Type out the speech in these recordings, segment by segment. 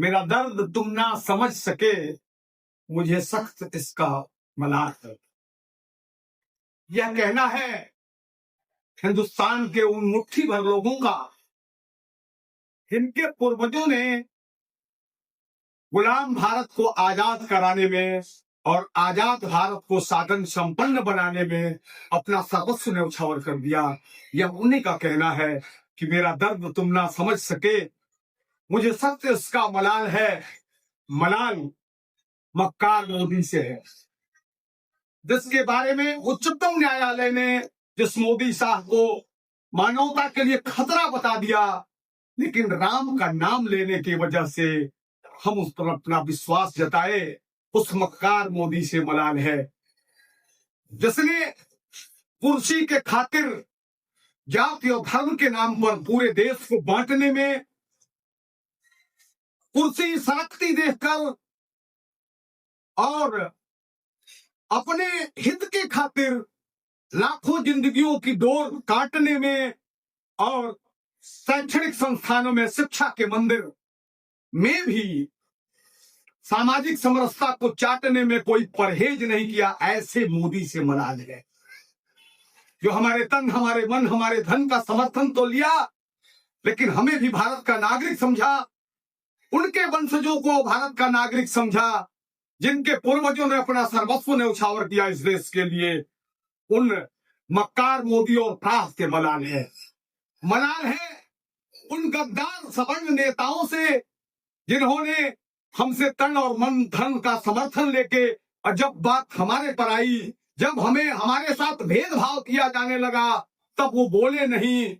मेरा दर्द तुम ना समझ सके, मुझे सख्त इसका मलाल है। यह कहना है हिंदुस्तान के उन मुट्ठी भर लोगों का जिनके पूर्वजों ने गुलाम भारत को आजाद कराने में और आजाद भारत को साधन संपन्न बनाने में अपना सर्वस्व न्यौछावर कर दिया। यह उन्हीं का कहना है कि मेरा दर्द तुम ना समझ सके, मुझे सख्त इसका मलाल है। मलाल मक्कार मोदी से है, जिसके बारे में उच्चतम न्यायालय ने जिस मोदी साहब को मानवता के लिए खतरा बता दिया, लेकिन राम का नाम लेने की वजह से हम उस पर अपना विश्वास जताए, उस मक्कार मोदी से मलाल है, जिसने कुर्सी के खातिर जाति और धर्म के नाम पर पूरे देश को बांटने में, कुर्सी साखती देखकर और अपने हित के खातिर लाखों जिंदगियों की डोर काटने में और शैक्षणिक संस्थानों में, शिक्षा के मंदिर में भी सामाजिक समरसता को चाटने में कोई परहेज नहीं किया, ऐसे मोदी से मलाल है, जो हमारे तन, हमारे मन, हमारे धन का समर्थन तो लिया, लेकिन हमें भी भारत का नागरिक समझा, उनके वंशजों को भारत का नागरिक समझा, जिनके पूर्वजों ने अपना सर्वस्व न्यौछावर किया इस देश के लिए। उन मक्कार मोदी और त्रास के मलाल है। मलाल है उन गद्दार सवर्ण नेताओं से जिन्होंने हमसे तन और मन धन का समर्थन लेके, और जब बात हमारे पर आई, जब हमें हमारे साथ भेदभाव किया जाने लगा, तब वो बोले नहीं,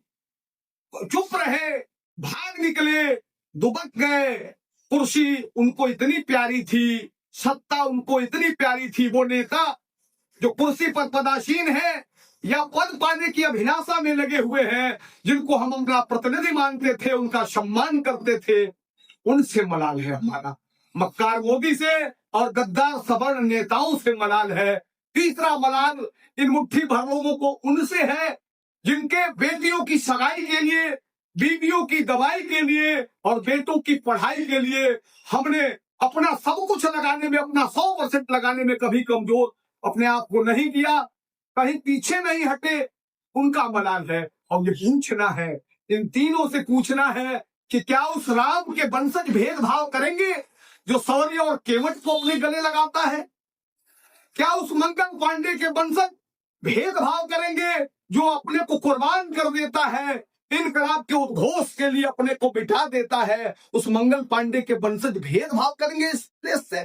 चुप रहे, भाग निकले, दुबक गए। कुर्सी उनको इतनी प्यारी थी, सत्ता उनको इतनी प्यारी थी, वो नेता जो कुर्सी पर पदासीन है या पद पाने की अभिलाषा में लगे हुए हैं, जिनको हम अपना प्रतिनिधि मानते थे, उनका सम्मान करते थे, उनसे मलाल है हमारा। मक्कार मोदी से और गद्दार सवर्ण नेताओं से मलाल है। तीसरा मलाल इन मुट्ठी भर लोगों को उनसे है जिनके बेटियों की सगाई के लिए, बीवियों की दवाई के लिए और बेटों की पढ़ाई के लिए हमने अपना सब कुछ लगाने में, अपना 100% लगाने में कभी कमजोर अपने आप को नहीं किया, कहीं पीछे नहीं हटे, उनका मलाल है। और ये पूछना है, इन तीनों से पूछना है कि क्या उस राम के वंशज भेदभाव करेंगे जो शौर्य और केवट को अपने गले लगाता है? क्या उस मंगल पांडे के वंशज भेदभाव करेंगे जो अपने को कुर्बान कर देता है, इनकलाब के उद्घोष के लिए अपने को बिठा देता है? उस मंगल पांडे के वंशज भेदभाव करेंगे इस देश से?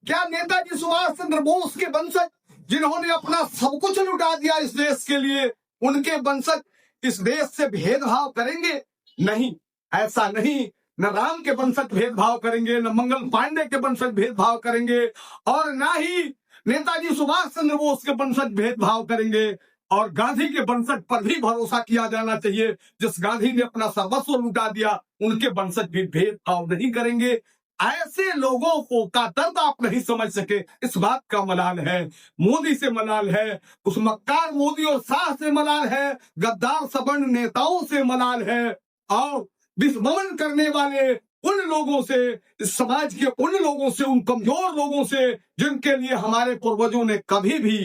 क्या नेताजी सुभाष चंद्र बोस के वंशज जिन्होंने अपना सब कुछ लुटा दिया इस देश के लिए, उनके वंशज इस देश से भेदभाव करेंगे? नहीं, ऐसा नहीं। न राम के वंशज भेदभाव करेंगे, न मंगल पांडे के वंशज भेदभाव करेंगे, और न ही नेताजी सुभाष चंद्र बोस के वंशज भेदभाव करेंगे। और गांधी के वंशज पर भी भरोसा किया जाना चाहिए, जिस गांधी ने अपना सर्वस्व लुटा दिया, उनके वंशज भी भेदभाव नहीं करेंगे। ऐसे लोगों को का दर्द आप नहीं समझ सके, इस बात का मलाल है। मोदी से मलाल है, उस मक्कार मोदी और शाह से मलाल है, गद्दार सवर्ण नेताओं से मलाल है, और विस्मरण करने वाले उन लोगों से, इस समाज के उन लोगों से, उन कमजोर लोगों से जिनके लिए हमारे पूर्वजों ने कभी भी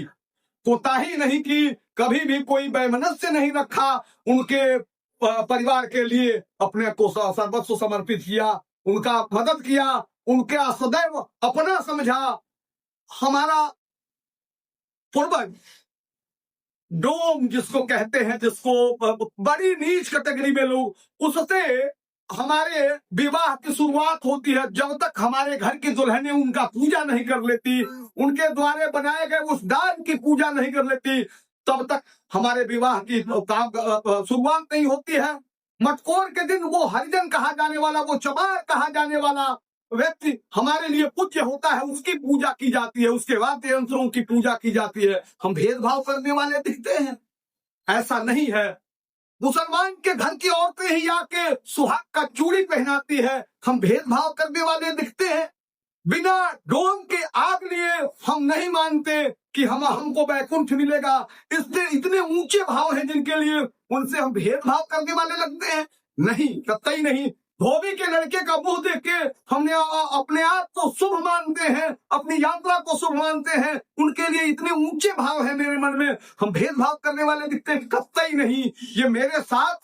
कोताही नहीं की, कभी भी कोई वैमनस्य नहीं रखा, उनके परिवार के लिए अपने को सर्वस्व समर्पित किया, उनका मदद किया, उनका सदैव अपना समझा। हमारा पूर्वज डोम जिसको कहते हैं, जिसको बड़ी नीच कैटेगरी में लोग, उससे हमारे विवाह की शुरुआत होती है। जब तक हमारे घर की दुल्हनें उनका पूजा नहीं कर लेती, उनके द्वारा बनाए गए उस दान की पूजा नहीं कर लेती, तब तक हमारे विवाह की शुरुआत नहीं होती है। मटकोर के दिन वो हरिजन कहा जाने वाला, वो चमार कहा जाने वाला व्यक्ति हमारे लिए पूज्य होता है, उसकी पूजा की जाती है, उसके वाद्य यंत्रों की पूजा की जाती है। हम भेदभाव करने वाले दिखते हैं? ऐसा नहीं है। मुसलमान के घर की औरतें ही आके सुहाग का चूड़ी पहनाती है, हम भेदभाव करने वाले दिखते हैं? बिना डोम के आग लिए हम नहीं मानते कि हमको वैकुंठ मिलेगा। इतने ऊंचे भाव हैं जिनके लिए, उनसे हम भेदभाव करने वाले लगते हैं? नहीं, कतई नहीं। धोबी के लड़के का मुंह देख के हमने अपने आप को शुभ मानते हैं, अपनी यात्रा को शुभ मानते हैं, उनके लिए इतने ऊंचे भाव है मेरे मन में। हम भेदभाव करने वाले दिखते हैं, कतई नहीं। ये मेरे साथ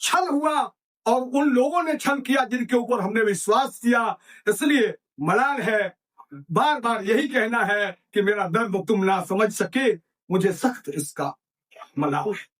छल हुआ और उन लोगों ने छल किया जिनके ऊपर हमने विश्वास किया। इसलिए मलाल है, बार बार यही कहना है कि मेरा दर्द तुम ना समझ सके, मुझे सख्त इसका मलाल है।